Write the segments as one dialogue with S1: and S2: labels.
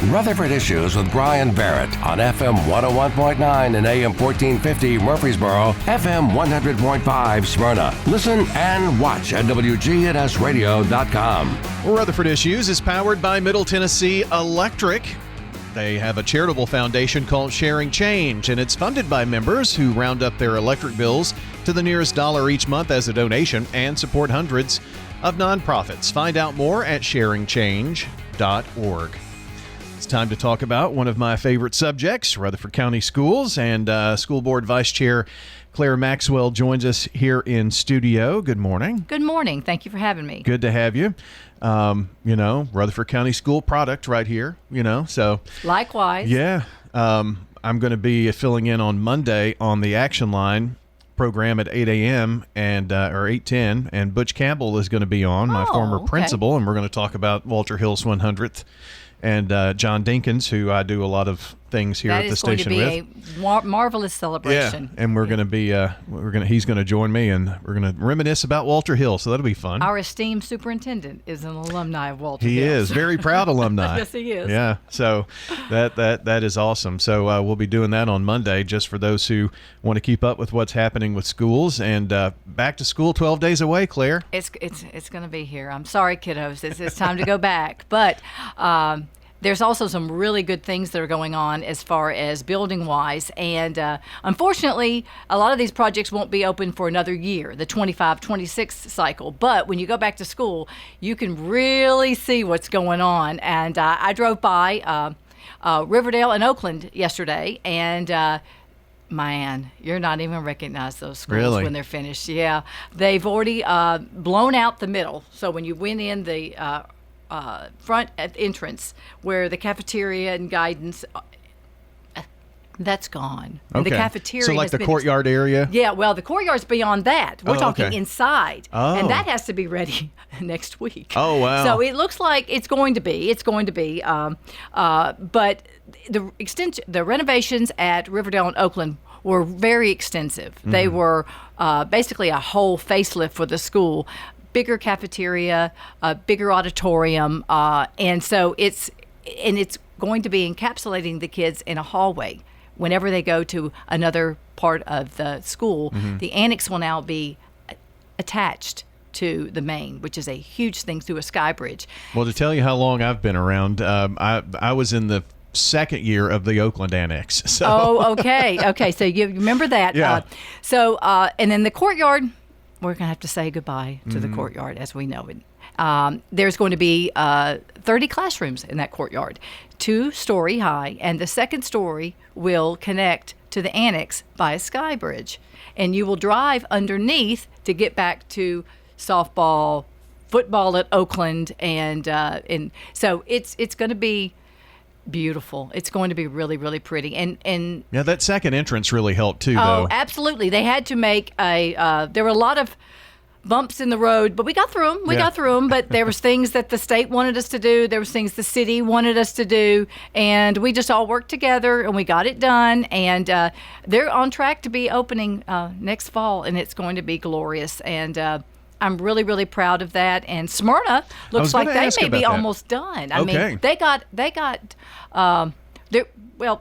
S1: Rutherford Issues with Bryan Barrett on FM 101.9 and AM 1450 Murfreesboro, FM 100.5 Smyrna. Listen and watch at WGNSradio.com.
S2: Rutherford Issues is powered by Middle Tennessee Electric. They have a charitable foundation called Sharing Change, and it's funded by members who round up their electric bills to the nearest dollar each month as a donation and support hundreds of nonprofits. Find out more at sharingchange.org. It's time to talk about one of my favorite subjects, Rutherford County Schools, and School Board Vice Chair Claire Maxwell joins us here in studio. Good morning.
S3: Good morning. Thank you for having me.
S2: Good to have you. Rutherford County School product right here, so.
S3: Likewise.
S2: Yeah. I'm going to be filling in on Monday on the Action Line program at 8 a.m. and or 8:10, and Butch Campbell is going to be on, my former principal, and we're going to talk about Walter Hill's 100th. And John Dinkins, who I do a lot of things here at the station with.
S3: That is going to be a marvelous celebration.
S2: Yeah, and we're going to be, he's going to join me, and we're going to reminisce about Walter Hill, so that'll be fun.
S3: Our esteemed superintendent is an alumni of Walter Hill.
S2: He is, very proud alumni.
S3: Yes, he is.
S2: Yeah, so that is awesome. So we'll be doing that on Monday, just for those who want to keep up with what's happening with schools. And back to school, 12 days away, Claire.
S3: It's going to be here. I'm sorry, kiddos. It's time to go back. But there's also some really good things that are going on as far as building-wise. And unfortunately, a lot of these projects won't be open for another year, the 25-26 cycle. But when you go back to school, you can really see what's going on. And I drove by Riverdale and Oakland yesterday, and man, you're not even recognize those schools when they're finished. Yeah, they've already blown out the middle. So when you went in the front entrance where the cafeteria and guidance, that's gone.
S2: Okay.
S3: And the cafeteria,
S2: so like the courtyard area?
S3: Yeah, well, the courtyard's beyond that. We're talking inside.
S2: Oh.
S3: And that has to be ready next week.
S2: Oh, wow.
S3: So it looks like it's going to be. But the renovations at Riverdale and Oakland were very extensive. Mm-hmm. They were basically a whole facelift for the school. Bigger cafeteria, a bigger auditorium, and so it's going to be encapsulating the kids in a hallway. Whenever they go to another part of the school, the annex will now be attached to the main, which is a huge thing through a sky bridge.
S2: Well, to tell you how long I've been around, I was in the second year of the Oakland annex. So.
S3: Oh, okay. So you remember that.
S2: Yeah.
S3: And then the courtyard, we're going to have to say goodbye to the courtyard as we know it. There's going to be 30 classrooms in that courtyard, 2-story high, and the second story will connect to the annex by a sky bridge. And you will drive underneath to get back to softball, football at Oakland, and so it's going to be beautiful. It's going to be really, really pretty. And
S2: yeah, that second entrance really helped too, though.
S3: Oh, absolutely. They had to make there were a lot of bumps in the road, but we got through them. But there was things that the state wanted us to do. There was things the city wanted us to do. And we just all worked together and we got it done. And they're on track to be opening next fall, and it's going to be glorious. And I'm really, really proud of that. And Smyrna looks like they may be almost done. I mean, they got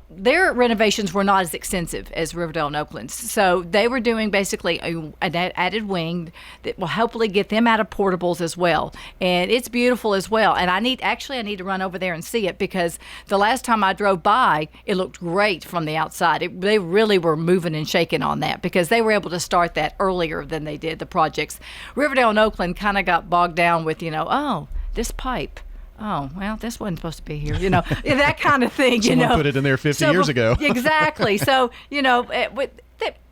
S3: their renovations were not as extensive as Riverdale and Oakland. So they were doing basically an added wing that will hopefully get them out of portables as well. And it's beautiful as well. And I need to run over there and see it, because the last time I drove by, it looked great from the outside. They really were moving and shaking on that, because they were able to start that earlier than they did the projects. Riverdale and Oakland kind of got bogged down with, this pipe. Oh, well, this wasn't supposed to be here, that kind of thing,
S2: Someone put it in there 50 years ago.
S3: Exactly. So,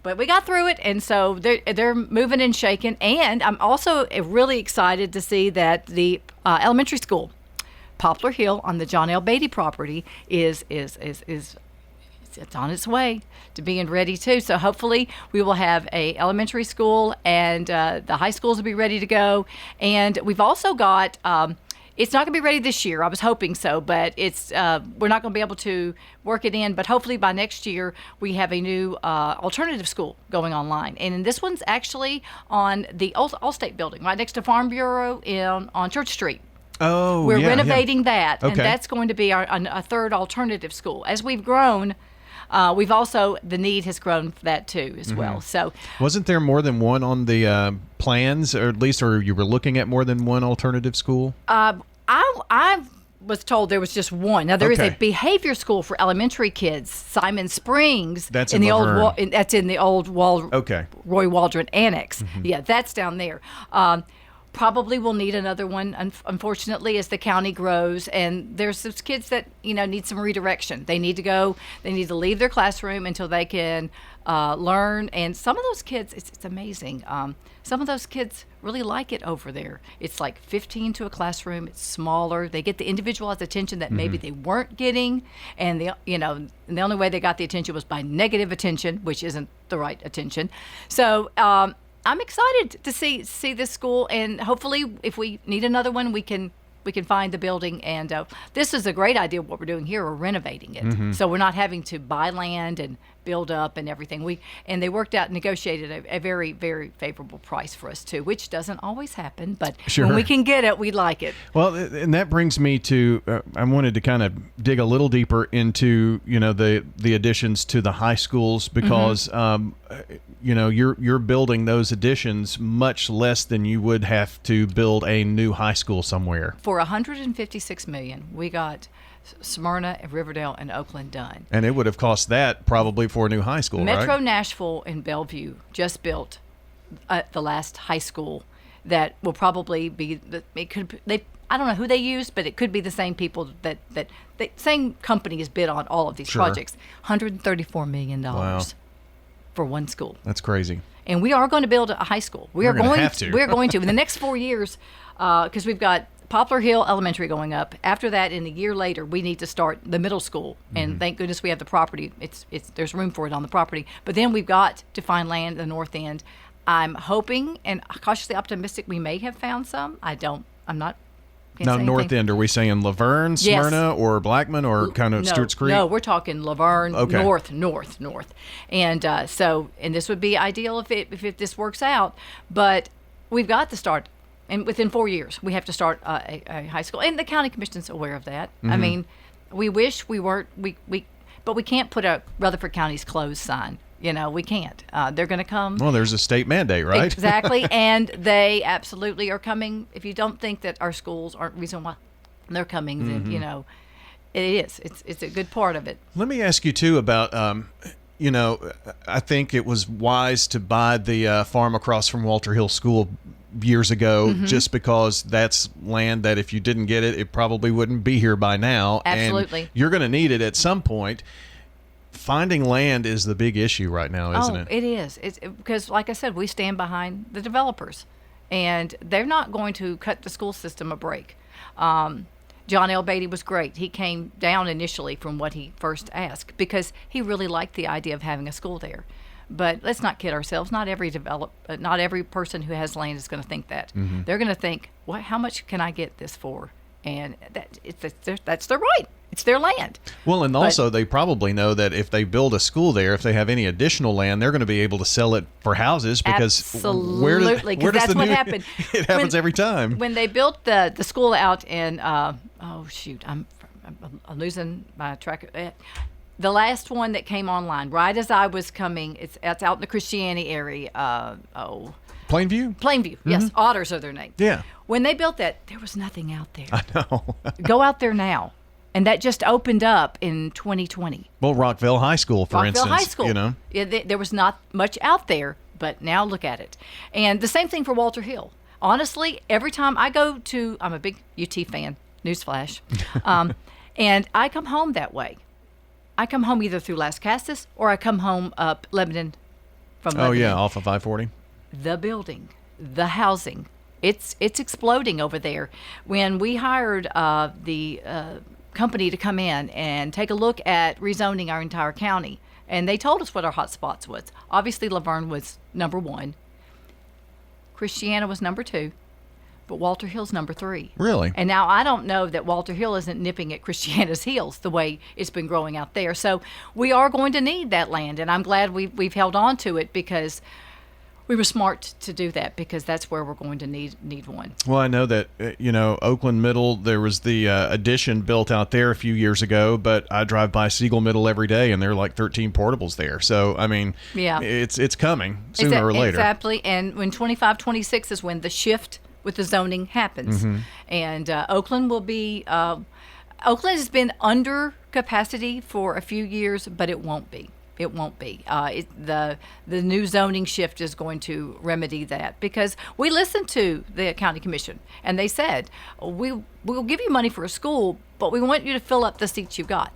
S3: but we got through it, and so they're moving and shaking. And I'm also really excited to see that the elementary school, Poplar Hill, on the John L. Beatty property, is it's on its way to being ready too. So hopefully we will have a elementary school, and the high schools will be ready to go. And we've also got. It's not going to be ready this year. I was hoping so, but we're not going to be able to work it in. But hopefully by next year, we have a new alternative school going online. And this one's actually on the Allstate building, right next to Farm Bureau on Church Street.
S2: Oh,
S3: We're
S2: yeah,
S3: renovating that, and
S2: Okay.
S3: that's going to be a third alternative school. As we've grown, we've also, the need has grown for that too as well. So
S2: Wasn't there more than one on the plans, or at least, or you were looking at more than one alternative school?
S3: I was told there was just one. Now there is a
S2: Okay.
S3: behavior school for elementary kids, Simon Springs.
S2: That's
S3: in
S2: in
S3: the
S2: Laverne.
S3: old. That's in the old
S2: Okay.
S3: Roy Waldron Annex. Yeah, that's down there. Probably will need another one, unfortunately, as the county grows. And there's some kids that need some redirection. They need to go. They need to leave their classroom until they can learn. And some of those kids, it's amazing. Some of those kids really like it over there. It's like 15 to a classroom. It's smaller. They get the individualized attention that maybe they weren't getting, and the only way they got the attention was by negative attention, which isn't the right attention. So I'm excited to see this school, and hopefully, if we need another one, we can find the building. And this is a great idea. What we're doing here, we're renovating it, so we're not having to buy land and build up and everything. And they negotiated a very, very favorable price for us too, which doesn't always happen, but
S2: Sure.
S3: when we can get it, we like it.
S2: Well, and that brings me to I wanted to kind of dig a little deeper into the additions to the high schools, because you're building those additions much less than you would have to build a new high school somewhere.
S3: For $156 million, we got Smyrna, Riverdale, and Oakland done.
S2: And it would have cost that probably for a new high school,
S3: Metro
S2: right?
S3: Nashville and Bellevue just built the last high school that will probably be. I don't know who they used, but it could be the same people that same companies bid on all of these
S2: Sure.
S3: projects. $134 million
S2: Wow.
S3: for one school.
S2: That's crazy.
S3: And we are going to build a high school.
S2: We're gonna have to.
S3: We're going to in the next 4 years, because we've got Poplar Hill Elementary going up. After that, in a year later, we need to start the middle school. And thank goodness we have the property. There's room for it on the property. But then we've got to find land at the north end. I'm hoping and cautiously optimistic we may have found some. I'm not. Can't
S2: Now,
S3: say
S2: north
S3: anything.
S2: end, are we saying Laverne,
S3: Yes.
S2: Smyrna, or Blackman, or kind of
S3: No,
S2: Stewart's Creek?
S3: No, we're talking Laverne,
S2: Okay.
S3: north. And and this would be ideal if this works out. But we've got to start, and within 4 years, we have to start a high school. And the county commission's aware of that. I mean, we wish we weren't, but we can't put a Rutherford County's closed sign. We can't. They're going to come.
S2: Well, there's a state mandate, right?
S3: Exactly, and they absolutely are coming. If you don't think that our schools aren't the reason why they're coming, then it is. It's a good part of it.
S2: Let me ask you too about, I think it was wise to buy the farm across from Walter Hill School years ago, just because that's land that if you didn't get it, it probably wouldn't be here by now.
S3: Absolutely.
S2: And you're going to need it at some point. Finding land is the big issue right now, isn't it?
S3: It is. It's because, like I said, we stand behind the developers, and they're not going to cut the school system a break. John L. Beatty was great. He came down initially from what he first asked because he really liked the idea of having a school there. But let's not kid ourselves. Not every person who has land is going to think that. They're going to think, how much can I get this for? And that's their right. It's their land.
S2: Well, and also they probably know that if they build a school there, if they have any additional land, they're going to be able to sell it for houses, because
S3: absolutely, because that's what happened.
S2: It happens every time.
S3: When they built the school out in I'm losing my track. The last one that came online right as I was coming, it's out in the Christianity area.
S2: Plainview?
S3: Yes, Otters are their name.
S2: Yeah.
S3: When they built that, there was nothing out there.
S2: I know.
S3: Go out there now. And that just opened up in 2020.
S2: Well, Rockville High School, for instance.
S3: High School. Yeah, there was not much out there, but now look at it. And the same thing for Walter Hill. Honestly, every time I go to, I'm a big UT fan, newsflash, and I come home that way. I come home either through Las Casas or I come home up Lebanon from Lebanon.
S2: Oh, yeah, off of I-40.
S3: The building, the housing, it's exploding over there. When we hired the company to come in and take a look at rezoning our entire county, and they told us what our hot spots was. Obviously, Laverne was number 1. Christiana was number 2. But Walter Hill's number 3.
S2: Really?
S3: And now I don't know that Walter Hill isn't nipping at Christiana's heels the way it's been growing out there. So we are going to need that land, and I'm glad we've held on to it, because We were smart to do that because that's where we're going to need one.
S2: Well, I know that, Oakland Middle, there was the addition built out there a few years ago, but I drive by Siegel Middle every day, and there are like 13 portables there. So, I mean, it's coming sooner or later.
S3: Exactly. And when 25, 26 is when the shift with the zoning happens. And Oakland will be, Oakland has been under capacity for a few years, but it won't be. It won't be. The new zoning shift is going to remedy that because we listened to the county commission and they said we'll give you money for a school, but we want you to fill up the seats you've got.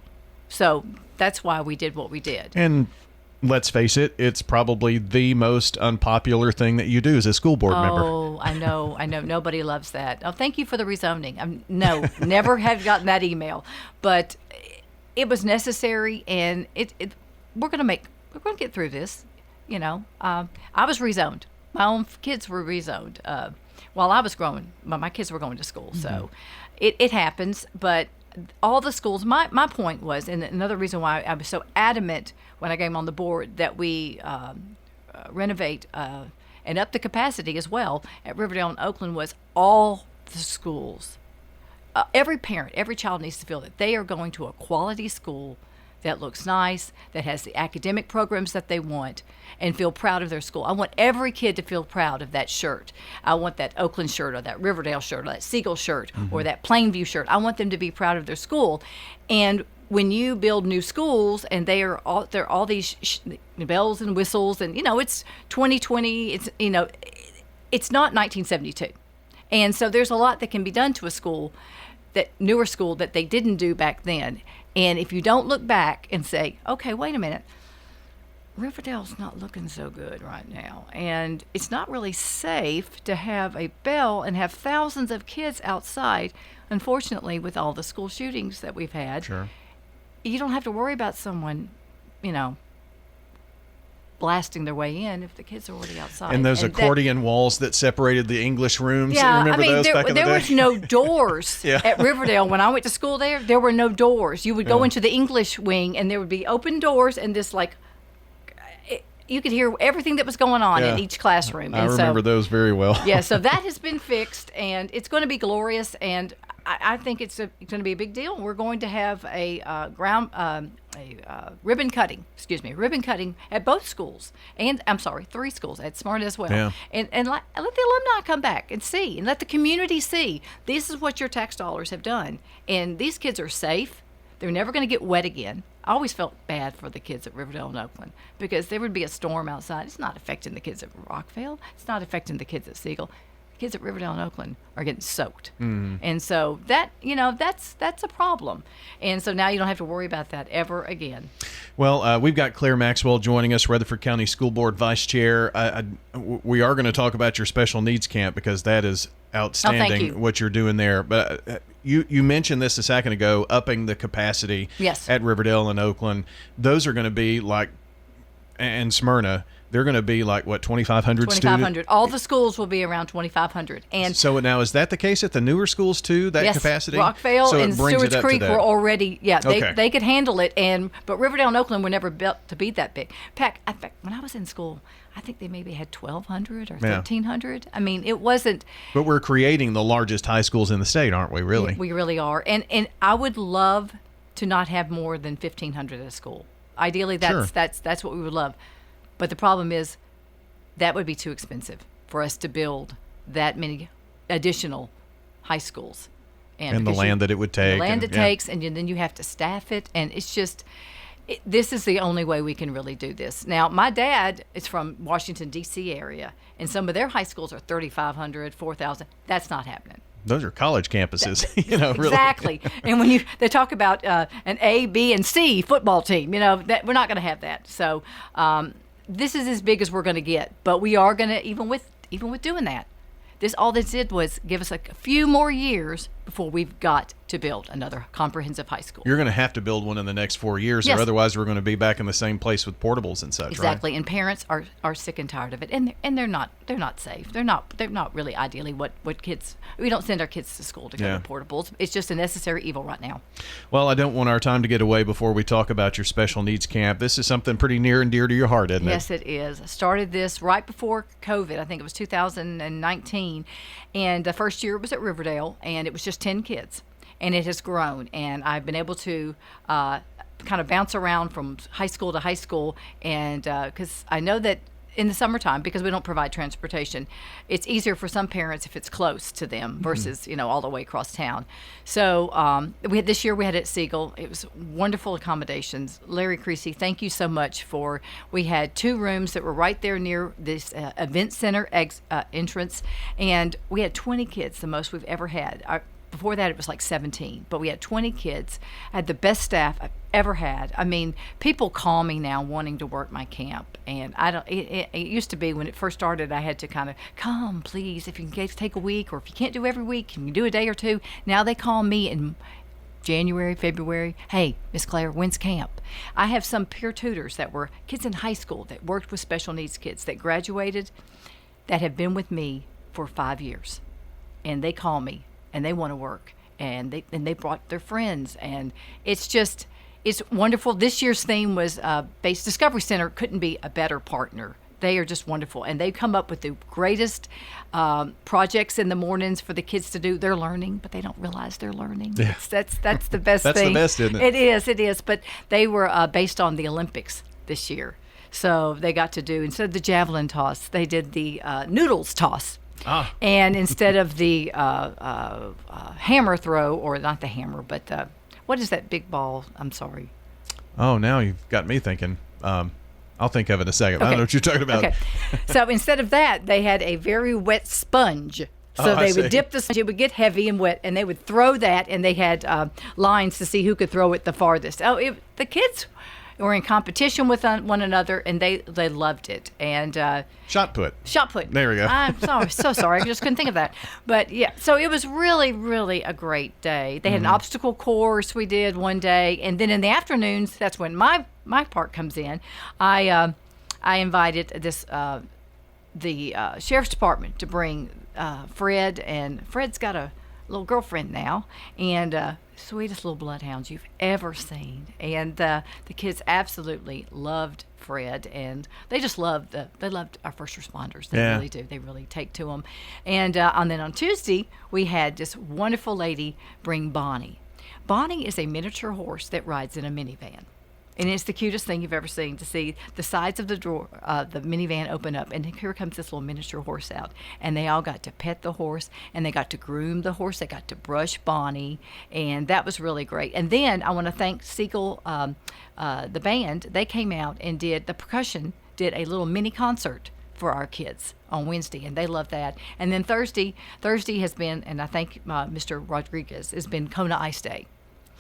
S3: So that's why we did what we did.
S2: And let's face it, it's probably the most unpopular thing that you do as a school board member.
S3: Oh, I know. Nobody loves that. Oh, thank you for the rezoning. No, never have gotten that email, but it was necessary, and we're going to get through this. I was rezoned. My own kids were rezoned while I was growing. My kids were going to school. So it happens. But all the schools, my point was, and another reason why I was so adamant when I came on the board that we renovate and up the capacity as well at Riverdale and Oakland was all the schools. Every parent, every child needs to feel that they are going to a quality school that looks nice, that has the academic programs that they want, and feel proud of their school. I want every kid to feel proud of that shirt. I want that Oakland shirt or that Riverdale shirt or that Siegel shirt or that Plainview shirt. I want them to be proud of their school. And when you build new schools and they're all these bells and whistles and, it's 2020, it's not 1972. And so there's a lot that can be done to a school, that newer school, that they didn't do back then. And if you don't look back and say, okay, wait a minute, Riverdale's not looking so good right now. And it's not really safe to have a bell and have thousands of kids outside. Unfortunately, with all the school shootings that we've had,
S2: sure,
S3: you don't have to worry about someone, blasting their way in if the kids are already outside.
S2: And those accordion walls that separated the English rooms.
S3: Yeah,
S2: remember those back in the day?
S3: There was no doors at Riverdale. When I went to school there were no doors. You would go into the English wing and there would be open doors and this you could hear everything that was going on in each classroom.
S2: I remember those very well.
S3: So that has been fixed and it's going to be glorious, and I think it's going to be a big deal. We're going to have a ribbon cutting at both schools, and 3 schools at Smyrna as well.
S2: Yeah.
S3: And let the alumni come back and see, and let the community see this is what your tax dollars have done, and these kids are safe. They're never going to get wet again. I always felt bad for the kids at Riverdale and Oakland because there would be a storm outside. It's not affecting the kids at Rockville. It's not affecting the kids at Siegel. Kids at Riverdale and Oakland are getting soaked. And so that's a problem. And so now you don't have to worry about that ever again.
S2: Well, we've got Claire Maxwell joining us, Rutherford County School Board Vice Chair. We are going to talk about your special needs camp because that is outstanding what you're doing there. But you mentioned this a second ago, upping the capacity at Riverdale and Oakland. Those are going to be like, and Smyrna, they're going to be like, what, 2,500 students? 2,500.
S3: All the schools will be around 2,500. And
S2: so now, is that the case at the newer schools too, that capacity?
S3: Rockville and Stewart's Creek were already,
S2: okay.
S3: they could handle it. But Riverdale and Oakland were never built to be that big. In fact, when I was in school, I think they maybe had 1,200 or 1,300. I mean, it wasn't.
S2: But we're creating the largest high schools in the state, aren't we, really?
S3: We really are. And I would love to not have more than 1,500 at a school. Ideally, that's what we would love. But the problem is that would be too expensive for us to build that many additional high schools.
S2: And the land that it would take.
S3: The land it takes, and then you have to staff it. And it's just, this is the only way we can really do this. Now, my dad is from Washington, D.C. area, and some of their high schools are 3,500, 4,000. That's not happening.
S2: Those are college campuses, really.
S3: Exactly. And when they talk about an A, B, and C football team, that we're not going to have that. So this is as big as we're going to get. But we are going to, even with doing that, all this did was give us a few more years before we've got to build another comprehensive high school.
S2: You're going to have to build one in the next 4 years,
S3: Yes.
S2: or otherwise we're going to be back in the same place with portables and such,
S3: Exactly,
S2: right?
S3: and parents are sick and tired of it, and they're not safe. They're not really ideally what kids. We don't send our kids to school to go
S2: Yeah.
S3: to portables. It's just a necessary evil right now.
S2: Well, I don't want our time to get away before we talk about your special needs camp. This is something pretty near and dear to your heart, isn't it?
S3: Yes, it is. I started this right before COVID. I think it was 2019, and the first year it was at Riverdale, and it was just 10 kids. And it has grown, and I've been able to kind of bounce around from high school to high school, and because I know that in the summertime, because we don't provide transportation, it's easier for some parents if it's close to them versus all the way across town. So this year we had it at Siegel. It was wonderful accommodations. Larry Creasy, thank you so much we had 2 rooms that were right there near this event center entrance, and we had 20 kids, the most we've ever had. Before that, it was like 17, but we had 20 kids. I had the best staff I've ever had. I mean, people call me now wanting to work my camp, and I don't. It used to be when it first started, I had to kind of come, please, if you can take a week, or if you can't do every week, can you do a day or two? Now they call me in January, February. Hey, Miss Claire, when's camp? I have some peer tutors that were kids in high school that worked with special needs kids that graduated, that have been with me for 5 years, and they call me. And they want to work, and they brought their friends, and it's wonderful. This year's theme was Base Discovery Center couldn't be a better partner. They are just wonderful, and they come up with the greatest projects in the mornings for the kids to do. They're learning, but they don't realize they're learning.
S2: Yeah.
S3: That's the best
S2: That's
S3: thing.
S2: the best, isn't it?
S3: It is. But they were based on the Olympics this year, so they got to do, instead of the javelin toss, they did the noodles toss. And instead of the hammer throw, or not the hammer, but what is that big ball? I'm sorry.
S2: Oh, now you've got me thinking. I'll think of it in a second.
S3: Okay.
S2: I don't know what you're talking about.
S3: Okay. So instead of that, they had a very wet sponge. So
S2: I
S3: they would
S2: see.
S3: dip the sponge, it would get heavy and wet, and they would throw that, and they had lines to see who could throw it the farthest. The kids were in competition with one another, and they loved it. And
S2: Shot put. There we go.
S3: I'm so sorry. I just couldn't think of that. But yeah, so it was really, really a great day. They had an obstacle course we did one day, and then in the afternoons, that's when my part comes in. I invited the sheriff's department to bring Fred, and Fred's got a little girlfriend now, and sweetest little bloodhounds you've ever seen. And the kids absolutely loved Fred, and they just loved our first responders. They really do. They really take to them. And then on Tuesday, we had this wonderful lady bring Bonnie. Bonnie is a miniature horse that rides in a minivan. And it's the cutest thing you've ever seen, to see the sides of the drawer, the minivan open up, and here comes this little miniature horse out. And they all got to pet the horse, and they got to groom the horse. They got to brush Bonnie, and that was really great. And then I want to thank Siegel, the band. They came out and did a little mini concert for our kids on Wednesday, and they love that. And then Thursday has been, and I thank Mr. Rodriguez, has been Kona Ice Day.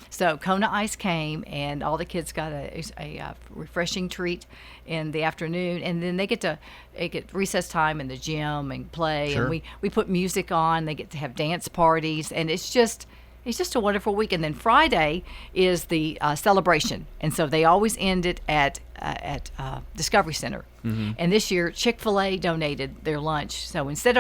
S3: So Kona Ice came, and all the kids got a refreshing treat in the afternoon, and then they get recess time in the gym and play.
S2: Sure.
S3: And we put music on. They get to have dance parties, and it's just a wonderful week. And then Friday is the celebration, and so they always end it at Discovery Center. Mm-hmm. And this year Chick-fil-A donated their lunch. So instead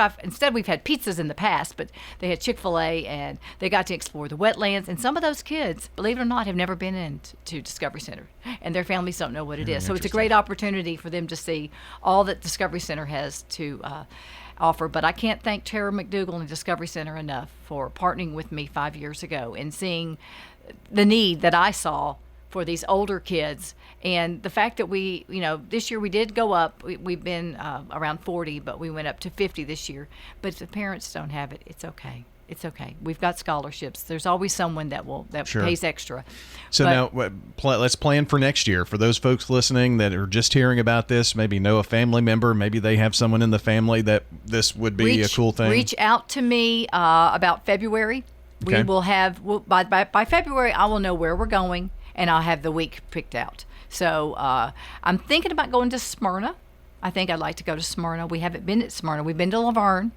S3: we've had pizzas in the past, but they had Chick-fil-A, and they got to explore the wetlands. And some of those kids, believe it or not, have never been into Discovery Center, and their families don't know what it is. So it's a great opportunity for them to see all that Discovery Center has to offer. But I can't thank Tara McDougall and Discovery Center enough for partnering with me 5 years ago and seeing the need that I saw for these older kids, and the fact that this year we did go up. We've been around 40, but we went up to 50 this year. But if the parents don't have it, it's okay. It's okay. We've got scholarships. There's always someone that
S2: Sure.
S3: pays extra.
S2: So now let's plan for next year. For those folks listening that are just hearing about this, maybe know a family member, maybe they have someone in the family that this would be a cool thing.
S3: Reach out to me about February.
S2: Okay.
S3: We will have by February. I will know where we're going, and I'll have the week picked out. So I'm thinking about going to Smyrna I think I'd like to go to Smyrna. We haven't been at Smyrna. We've been to Laverne.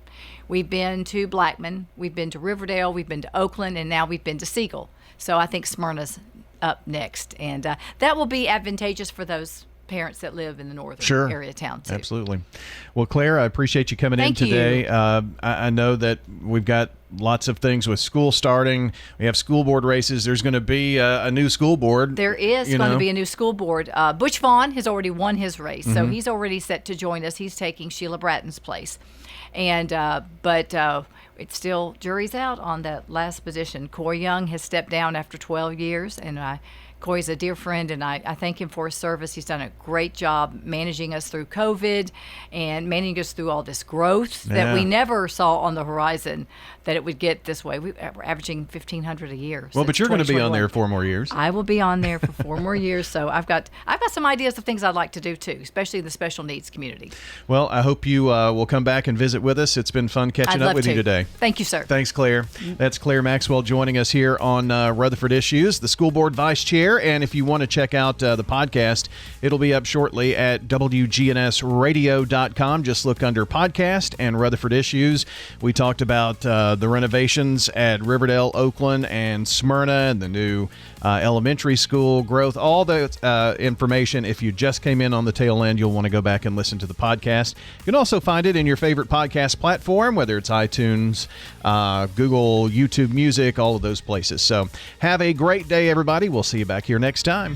S3: We've been to Blackman. We've been to Riverdale. We've been to Oakland. And now we've been to Siegel. So I think Smyrna's up next. And that will be advantageous for those parents that live in the northern area of town, too.
S2: Absolutely. Well, Claire, I appreciate you coming in today. I know that we've got lots of things with school starting. We have school board races. There's going to be a new school board.
S3: There is going to be a new school board. Butch Vaughn has already won his race, so he's already set to join us. He's taking Sheila Bratton's place. And but it's still jury's out on that last position. Coy Young has stepped down after 12 years, and Coy's a dear friend, and I thank him for his service. He's done a great job managing us through COVID and managing us through all this growth that we never saw on the horizon that it would get this way. We're averaging 1,500 a year.
S2: Well, but you're going to be on there 4 more years.
S3: I will be on there for 4 more years. So I've got some ideas of things I'd like to do too, especially the special needs community. Well, I hope you will come back and visit with us. It's been fun catching up with you today. Thank you, sir. Thanks, Claire. That's Claire Maxwell joining us here on Rutherford Issues, the school board vice chair. And if you want to check out the podcast, it'll be up shortly at WGNSradio.com. Just look under podcast and Rutherford Issues. We talked about the renovations at Riverdale, Oakland, and Smyrna, and the new elementary school growth. All the information, if you just came in on the tail end, you'll want to go back and listen to the podcast. You can also find it in your favorite podcast platform, whether it's iTunes, Google, YouTube Music, all of those places. So have a great day, everybody. We'll see you back here next time.